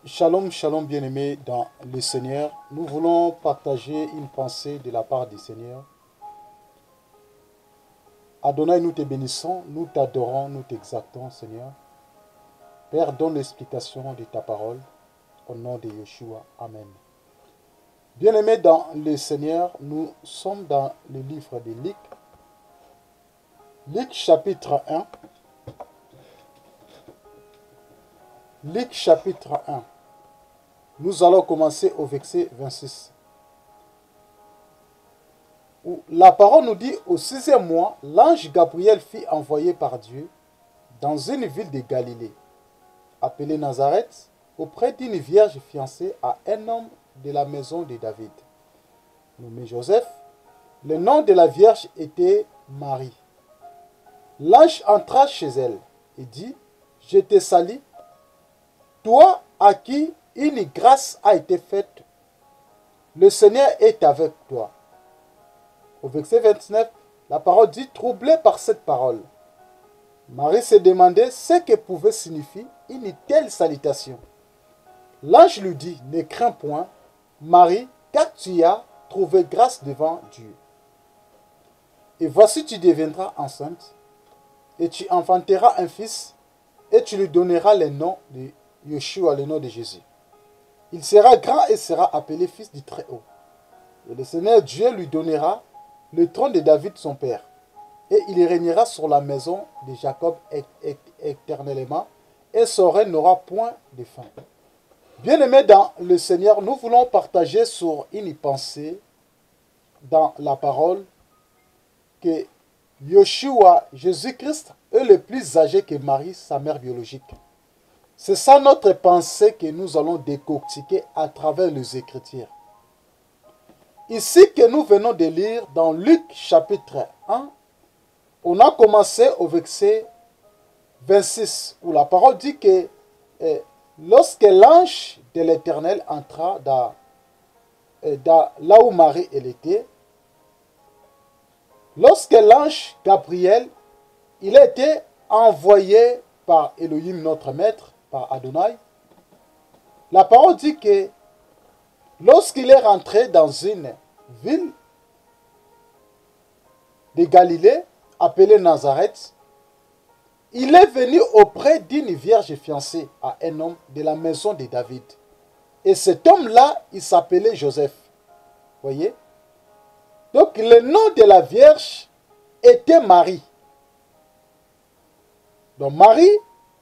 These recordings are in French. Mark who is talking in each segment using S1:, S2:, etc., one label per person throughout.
S1: Shalom, shalom bien-aimés dans le Seigneur. Nous voulons partager une pensée de la part du Seigneur. Adonai, nous te bénissons, nous t'adorons, nous t'exaltons, Seigneur. Père, donne l'explication de ta parole au nom de Yeshua. Amen. Bien-aimés dans le Seigneur, nous sommes dans le livre de Luc. Luc chapitre 1. Luc chapitre 1. Nous allons commencer au verset 26. Où la parole nous dit, au 6e mois, l'ange Gabriel fut envoyé par Dieu dans une ville de Galilée, appelée Nazareth, auprès d'une vierge fiancée à un homme de la maison de David, nommé Joseph. Le nom de la vierge était Marie. L'ange entra chez elle et dit, « Je te salue, toi à qui une grâce a été faite, le Seigneur est avec toi. » Au verset 29, la parole dit, troublée par cette parole, Marie se demandait ce que pouvait signifier une telle salutation. L'ange lui dit, ne crains point, Marie, car tu as trouvé grâce devant Dieu. Et voici, tu deviendras enceinte, et tu enfanteras un fils, et tu lui donneras le nom de Yeshua, le nom de Jésus. Il sera grand et sera appelé fils du Très-Haut. Et le Seigneur Dieu lui donnera le trône de David son père. Et il régnera sur la maison de Jacob éternellement, et son règne n'aura point de fin. Bien-aimés dans le Seigneur, nous voulons partager sur une pensée dans la parole que Yeshua, Jésus-Christ, est le plus âgé que Marie, sa mère biologique. C'est ça notre pensée que nous allons décortiquer à travers les Écritures. Ici que nous venons de lire dans Luc chapitre 1, on a commencé au verset 26, où la parole dit que lorsque l'ange de l'Éternel entra dans là où Marie elle était, lorsque l'ange Gabriel, il a été envoyé par Elohim notre maître, par Adonai, la parole dit que lorsqu'il est rentré dans une ville de Galilée, appelée Nazareth, il est venu auprès d'une vierge fiancée à un homme de la maison de David. Et cet homme-là, il s'appelait Joseph. Voyez? Donc le nom de la vierge était Marie. Donc Marie,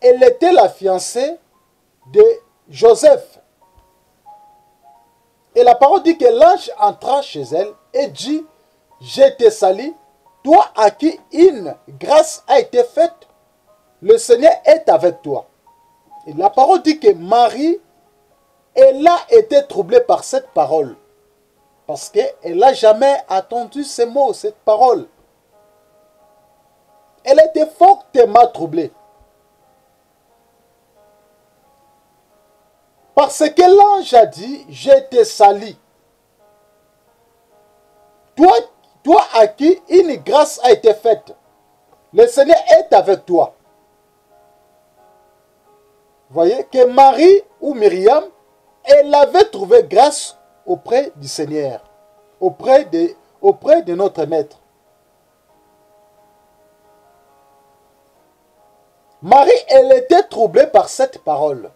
S1: elle était la fiancée de Joseph. Et la parole dit que l'ange entra chez elle et dit, « Je te salue, toi à qui une grâce a été faite, le Seigneur est avec toi. » Et la parole dit que Marie, elle a été troublée par cette parole. Parce qu'elle n'a jamais entendu ces mots, cette parole. Elle était fortement troublée. Parce que l'ange a dit, je te salue. Toi à qui une grâce a été faite, le Seigneur est avec toi. Voyez que Marie ou Myriam, elle avait trouvé grâce auprès du Seigneur, auprès de notre Maître. Marie, elle était troublée par cette parole.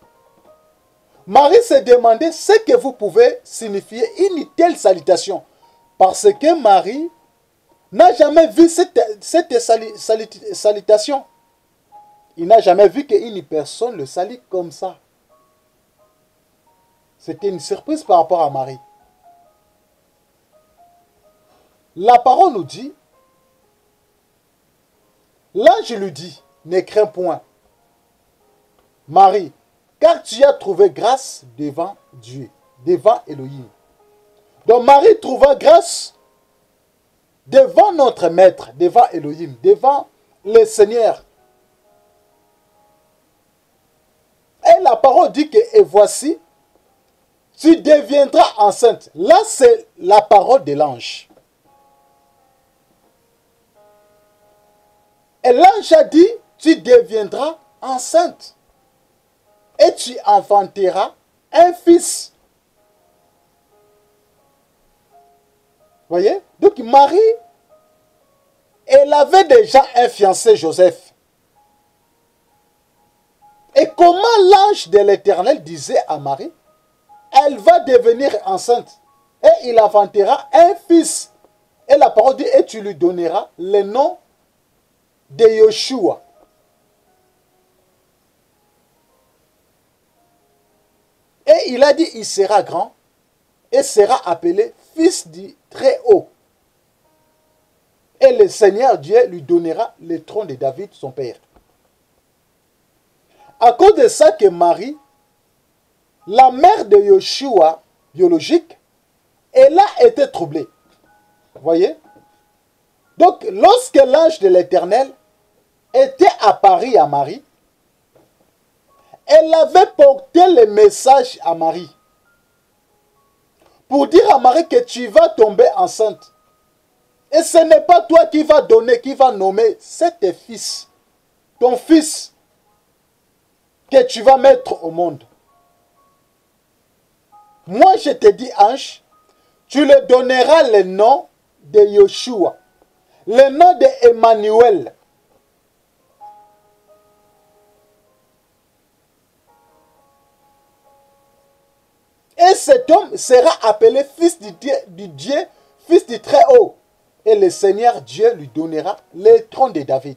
S1: Marie se demandait ce que vous pouvez signifier une telle salutation. Parce que Marie n'a jamais vu cette salutation. Il n'a jamais vu qu'une personne le salue comme ça. C'était une surprise par rapport à Marie. La parole nous dit, l'ange lui dit, ne crains point, Marie, car tu as trouvé grâce devant Dieu, devant Elohim. Donc Marie trouva grâce devant notre Maître, devant Elohim, devant le Seigneur. Et la parole dit que, et voici, tu deviendras enceinte. Là, c'est la parole de l'ange. Et l'ange a dit, tu deviendras enceinte. Et tu enfanteras un fils. Voyez? Donc Marie, elle avait déjà un fiancé, Joseph. Et comment l'ange de l'Éternel disait à Marie, elle va devenir enceinte et il inventera un fils. Et la parole dit, et tu lui donneras le nom de Yoshua. Et il a dit, il sera grand et sera appelé fils du Très-Haut. Et le Seigneur Dieu lui donnera le trône de David, son père. À cause de ça que Marie, la mère de Yoshua, biologique, elle a été troublée. Vous voyez? Donc, lorsque l'ange de l'Éternel était apparu à Marie, elle avait porté le message à Marie pour dire à Marie que tu vas tomber enceinte. Et ce n'est pas toi qui vas donner, qui va nommer, c'est tes fils, ton fils, que tu vas mettre au monde. Moi, je te dis, ange, tu lui donneras le nom de Yoshua, le nom de Emmanuel. Et cet homme sera appelé fils du Dieu, fils du Très-Haut. Et le Seigneur Dieu lui donnera le trône de David.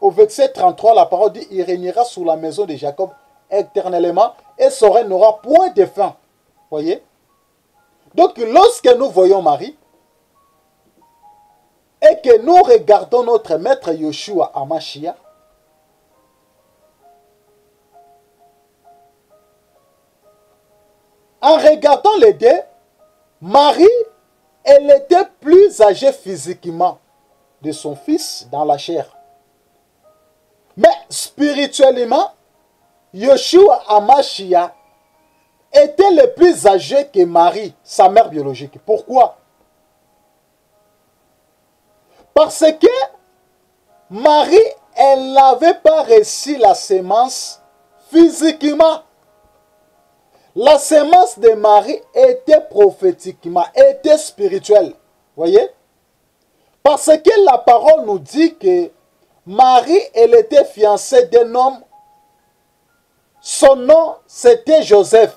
S1: Au verset 33, la parole dit, il régnera sur la maison de Jacob éternellement et son règne n'aura point de fin. Voyez? Donc, lorsque nous voyons Marie et que nous regardons notre maître Yoshua Amashia, en regardant les deux, Marie, elle était plus âgée physiquement de son fils dans la chair. Mais spirituellement, Yoshua Amashia était le plus âgé que Marie, sa mère biologique. Pourquoi? Parce que Marie, elle n'avait pas reçu la sémence physiquement. La sémence de Marie était prophétiquement, était spirituelle. Voyez? Parce que la parole nous dit que Marie, elle était fiancée d'un homme. Son nom, c'était Joseph.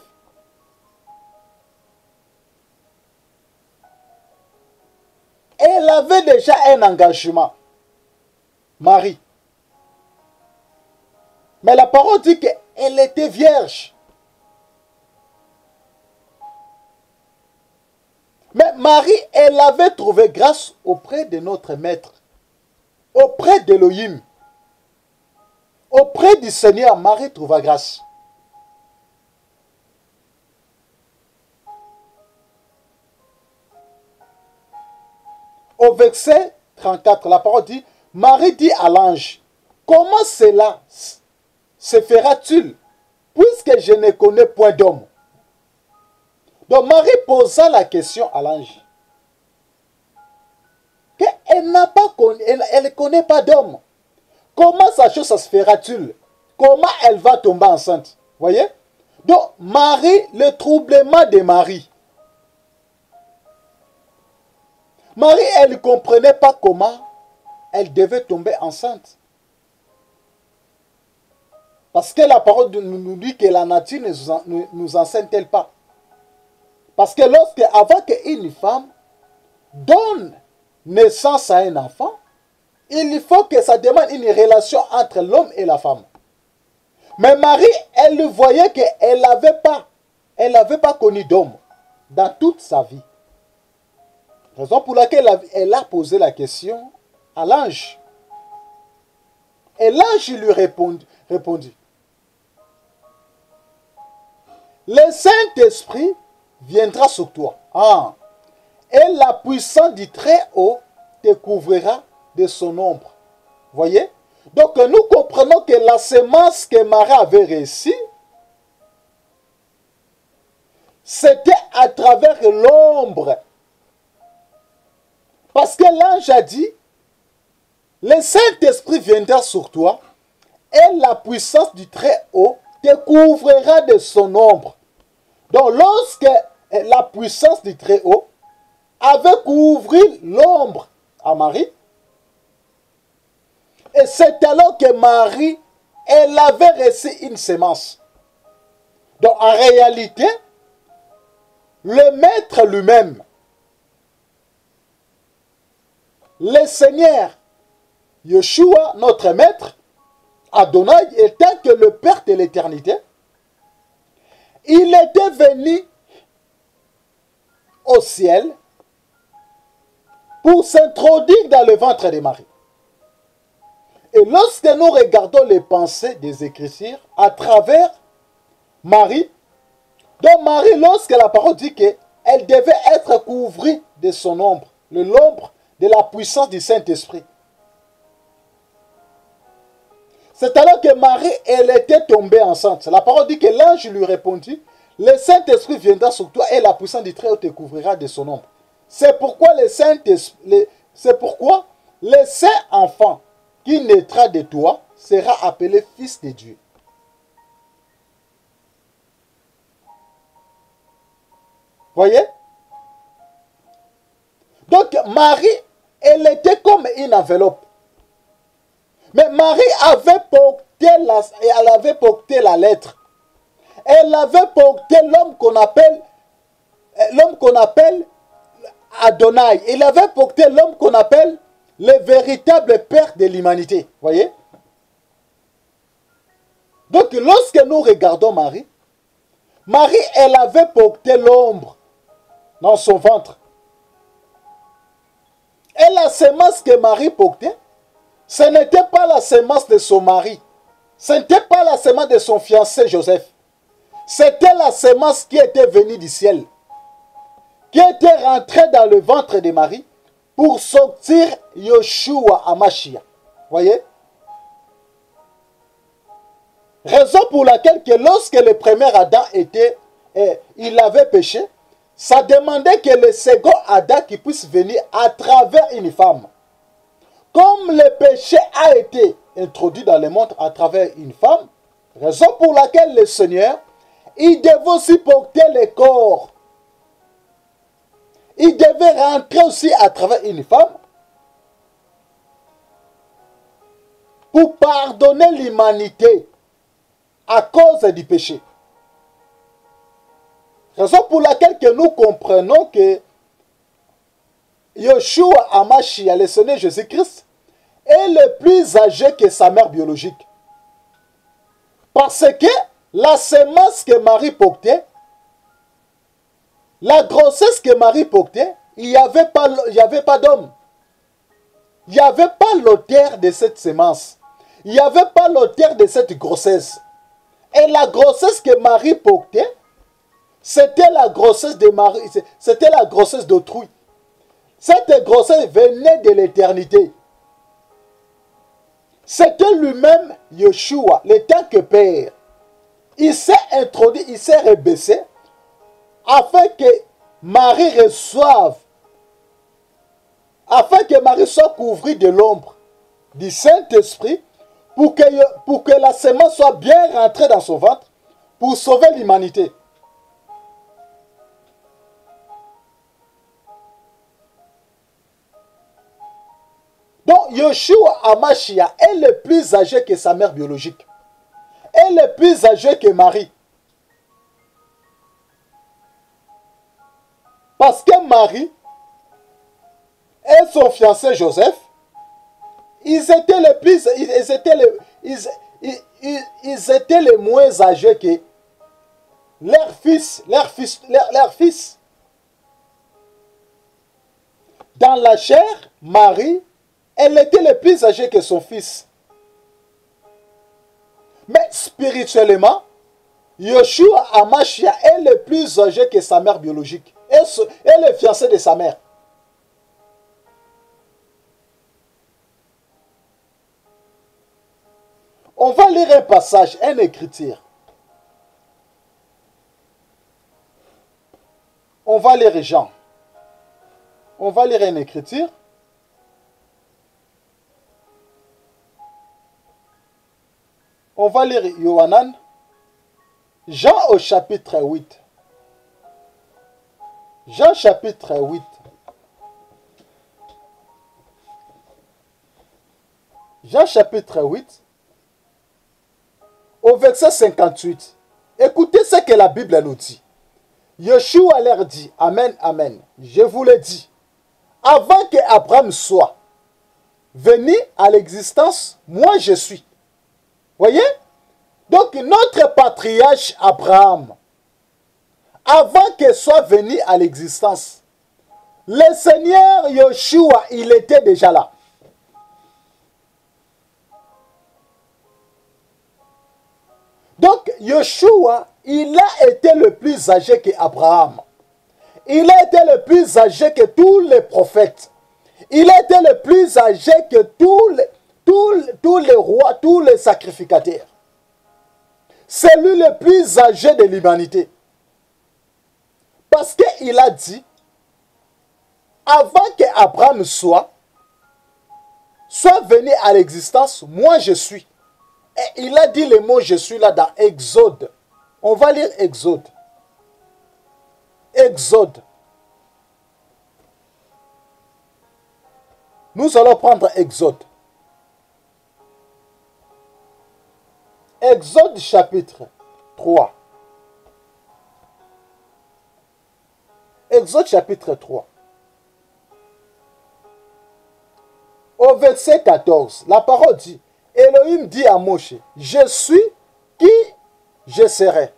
S1: Elle avait déjà un engagement. Marie. Mais la parole dit qu'elle était vierge. Mais Marie, elle avait trouvé grâce auprès de notre Maître, auprès d'Élohim, auprès du Seigneur. Marie trouva grâce. Au verset 34, la parole dit, Marie dit à l'ange, comment cela se fera-t-il, puisque je ne connais point d'homme? Donc Marie posa la question à l'ange. Elle n'a pas connu, elle ne connaît pas d'homme. Comment sa chose ça se fera-t-il? Comment elle va tomber enceinte? Voyez? Donc Marie, le troublement de Marie. Marie, elle ne comprenait pas comment elle devait tomber enceinte. Parce que la parole nous dit que la nature ne nous enseigne-t-elle pas. Parce que avant qu'une femme donne naissance à un enfant, il faut que ça demande une relation entre l'homme et la femme. Mais Marie, elle voyait qu'elle n'avait pas connu d'homme dans toute sa vie. Raison pour laquelle elle a posé la question à l'ange. Et l'ange lui répondit. Le Saint-Esprit viendra sur toi. Et la puissance du Très-Haut te couvrira de son ombre. Voyez? Donc nous comprenons que la sémence que Marie avait reçue, c'était à travers l'ombre. Parce que l'ange a dit, le Saint-Esprit viendra sur toi et la puissance du Très-Haut te couvrira de son ombre. Donc lorsque la puissance du Très-Haut avait couvert l'ombre à Marie, et c'est alors que Marie, elle avait reçu une semence. Donc en réalité, le Maître lui-même, le Seigneur, Yeshua, notre Maître, Adonai, étant que le Père de l'éternité, il était venu au ciel pour s'introduire dans le ventre de Marie. Et lorsque nous regardons les pensées des Écritures à travers Marie, donc Marie, lorsque la parole dit qu'elle devait être couverte de son ombre, l'ombre de la puissance du Saint-Esprit. C'est alors que Marie, elle était tombée enceinte. La parole dit que l'ange lui répondit, le Saint-Esprit viendra sur toi et la puissance du Très-Haut te couvrira de son ombre. C'est pourquoi le Saint-Enfant qui naîtra de toi sera appelé Fils de Dieu. Voyez? Donc Marie, elle était comme une enveloppe. Mais Marie avait porté la lettre. Elle avait porté l'homme qu'on appelle Adonai. Il avait porté l'homme qu'on appelle le véritable Père de l'humanité. Voyez? Donc lorsque nous regardons Marie, elle avait porté l'ombre dans son ventre. Et la semence que Marie portait, ce n'était pas la semence de son mari. Ce n'était pas la semence de son fiancé Joseph. C'était la semence qui était venue du ciel. Qui était rentrée dans le ventre de Marie pour sortir Yeshua HaMashiach. Voyez? Raison pour laquelle que lorsque le premier Adam il avait péché, ça demandait que le second Adam qui puisse venir à travers une femme. Comme le péché a été introduit dans le monde à travers une femme, raison pour laquelle le Seigneur, il devait aussi porter le corps. Il devait rentrer aussi à travers une femme pour pardonner l'humanité à cause du péché. Raison pour laquelle que nous comprenons que Yeshua HaMashiach, le Seigneur Jésus-Christ, est le plus âgé que sa mère biologique. Parce que la semence que Marie portait, la grossesse que Marie portait, il n'y avait pas d'homme. Il n'y avait pas l'auteur de cette semence. Il n'y avait pas l'auteur de cette grossesse. Et la grossesse que Marie portait, c'était la grossesse de Marie, c'était la grossesse d'autrui. Cette grossesse venait de l'éternité. C'était lui-même Yeshua, le tant que Père. Il s'est introduit, il s'est rebaissé afin que Marie reçoive, afin que Marie soit couvrie de l'ombre du Saint-Esprit pour que la semence soit bien rentrée dans son ventre pour sauver l'humanité. Donc, Yeshua HaMashiach est le plus âgé que sa mère biologique. Est le plus âgé que Marie. Parce que Marie et son fiancé Joseph, ils étaient les moins âgés que leur fils. Dans la chair, Marie, elle était le plus âgée que son fils. Mais spirituellement, Yeshua HaMashiach est le plus âgé que sa mère biologique. Et le fiancé de sa mère. On va lire un passage, une écriture. On va lire Jean. On va lire une écriture. On va lire Yohanan. Jean au chapitre 8. Jean chapitre 8. Jean chapitre 8. Au verset 58. Écoutez ce que la Bible nous dit. Yeshua leur dit, Amen, Amen, je vous le dis, avant qu'Abraham soit venu à l'existence, moi je suis. Voyez? Donc notre patriarche Abraham, avant qu'il soit venu à l'existence, le Seigneur Yeshua, il était déjà là. Donc Yeshua, il a été le plus âgé qu'Abraham. Il a été le plus âgé que tous les prophètes. Il a été le plus âgé que tous les rois, tous les sacrificateurs. C'est lui le plus âgé de l'humanité. Parce qu'il a dit, avant qu'Abraham soit venu à l'existence, moi je suis. Et il a dit le mot je suis là dans Exode. On va lire Exode. Exode. Nous allons prendre Exode. Exode chapitre 3. Exode chapitre 3. Au verset 14, la parole dit, Elohim dit à Moshe, je suis qui je serai.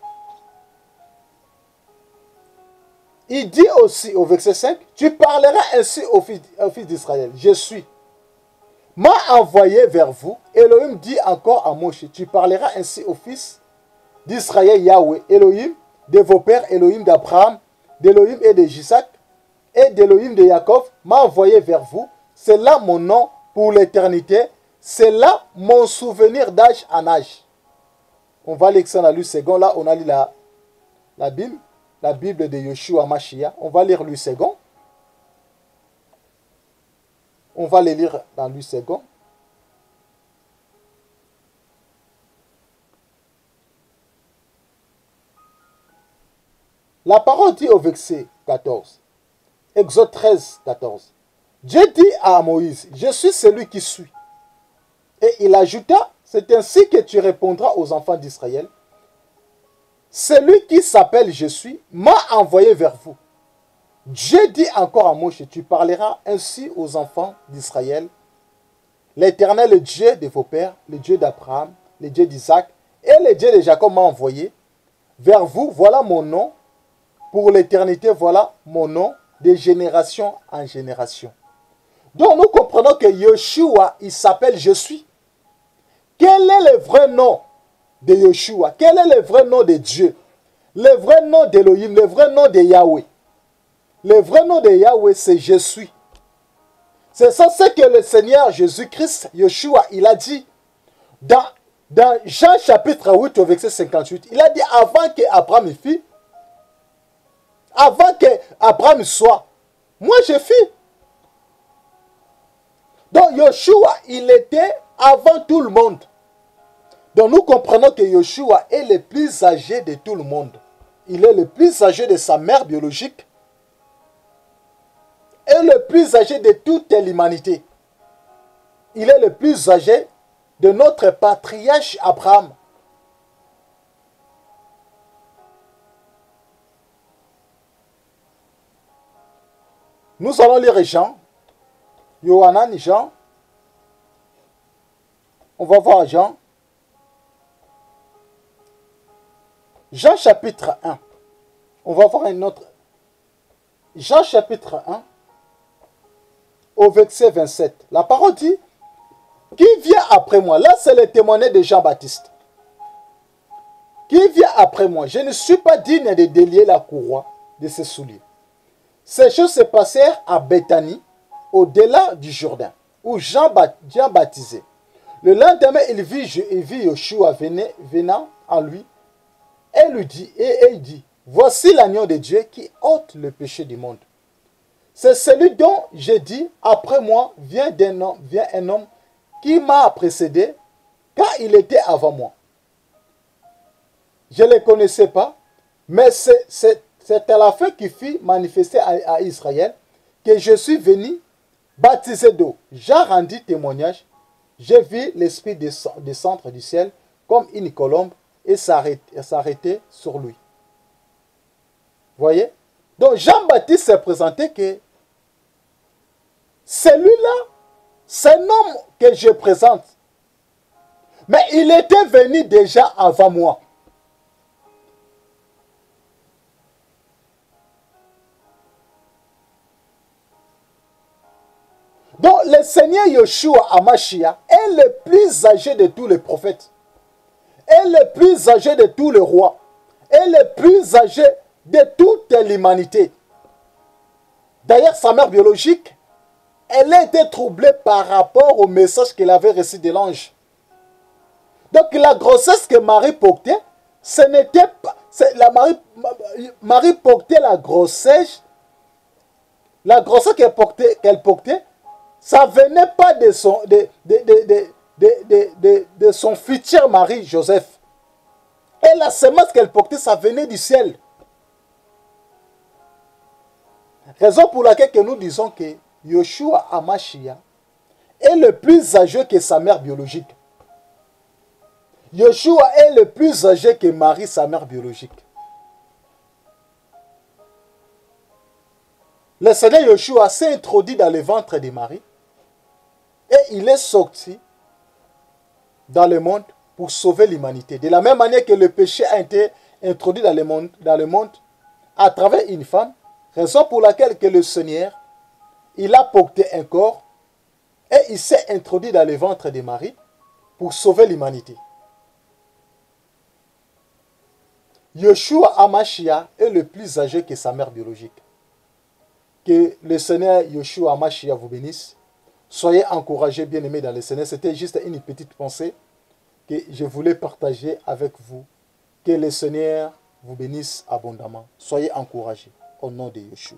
S1: Il dit aussi au verset 5, tu parleras ainsi au fils d'Israël, je suis. M'a envoyé vers vous. Elohim dit encore à Moshe, tu parleras ainsi au fils d'Israël, Yahweh, Elohim de vos pères, Elohim d'Abraham, d'Elohim et de Isaac, et d'Elohim de Jacob, m'a envoyé vers vous. C'est là mon nom pour l'éternité. C'est là mon souvenir d'âge en âge. On va lire ça dans le second. Là, on a lu la Bible de Yeshua Mashiach. On va lire le second. On va les lire dans le second. La parole dit au verset 14. Exode 13, 14. Dieu dit à Moïse, je suis celui qui suis. Et il ajouta, c'est ainsi que tu répondras aux enfants d'Israël. Celui qui s'appelle je suis m'a envoyé vers vous. Dieu dit encore à Moshe, tu parleras ainsi aux enfants d'Israël. L'Éternel, le Dieu de vos pères, le Dieu d'Abraham, le Dieu d'Isaac et le Dieu de Jacob m'a envoyé vers vous. Voilà mon nom. Pour l'éternité, voilà mon nom de génération en génération. Donc nous comprenons que Yeshua, il s'appelle je suis. Quel est le vrai nom de Yeshua? Quel est le vrai nom de Dieu? Le vrai nom d'Elohim, le vrai nom de Yahweh. Le vrai nom de Yahweh, c'est je suis. C'est ça ce que le Seigneur Jésus-Christ, Yeshua, il a dit dans Jean chapitre 8 au verset 58. Il a dit avant qu'Abraham fît, avant qu'Abraham soit, moi je fis. Donc Yeshua, il était avant tout le monde. Donc nous comprenons que Yeshua est le plus âgé de tout le monde. Il est le plus âgé de sa mère biologique et le plus âgé de toute l'humanité. Il est le plus âgé de notre patriarche Abraham. Nous allons lire Jean, Yohanan, Jean. On va voir Jean. Jean chapitre 1. On va voir un autre. Jean chapitre 1. Au verset 27. La parole dit, qui vient après moi? Là, c'est le témoignage de Jean-Baptiste. Qui vient après moi? Je ne suis pas digne de délier la courroie de ses souliers. Ces choses se passèrent à Béthanie, au-delà du Jourdain, où Jean baptisait. Le lendemain, il vit Yeshua venant en lui, et lui dit, il dit, voici l'agneau de Dieu qui ôte le péché du monde. C'est celui dont j'ai dit, après moi vient un homme qui m'a précédé, car il était avant moi. Je ne les connaissais pas, mais c'est à la fin qui fit manifester à Israël que je suis venu baptisé d'eau. Jean rendit témoignage. J'ai vu l'Esprit descendre du ciel comme une colombe et s'arrêter sur lui. Voyez? Donc Jean-Baptiste s'est présenté que celui-là, c'est un homme que je présente. Mais il était venu déjà avant moi. Donc le Seigneur Yeshua Hamashiach est le plus âgé de tous les prophètes, est le plus âgé de tous les rois, est le plus âgé de toute l'humanité. D'ailleurs, sa mère biologique, elle a été troublée par rapport au message qu'elle avait reçu de l'ange. Donc la grossesse que Marie portait, ce n'était pas... Marie portait la grossesse qu'elle portait, ça ne venait pas de son futur mari, Joseph. Et la semence qu'elle portait, ça venait du ciel. Raison pour laquelle que nous disons que Yeshua Hamashiach est le plus âgé que sa mère biologique. Yeshua est le plus âgé que Marie, sa mère biologique. Le Seigneur Yeshua s'est introduit dans le ventre de Marie et il est sorti dans le monde pour sauver l'humanité. De la même manière que le péché a été introduit dans le monde à travers une femme, raison pour laquelle que le Seigneur, il a porté un corps et il s'est introduit dans le ventre de Marie pour sauver l'humanité. Yeshua Hamashiach est le plus âgé que sa mère biologique. Que le Seigneur Yeshua Hamashiach vous bénisse. Soyez encouragés, bien-aimés dans le Seigneur. C'était juste une petite pensée que je voulais partager avec vous. Que le Seigneur vous bénisse abondamment. Soyez encouragés au nom de Yeshua.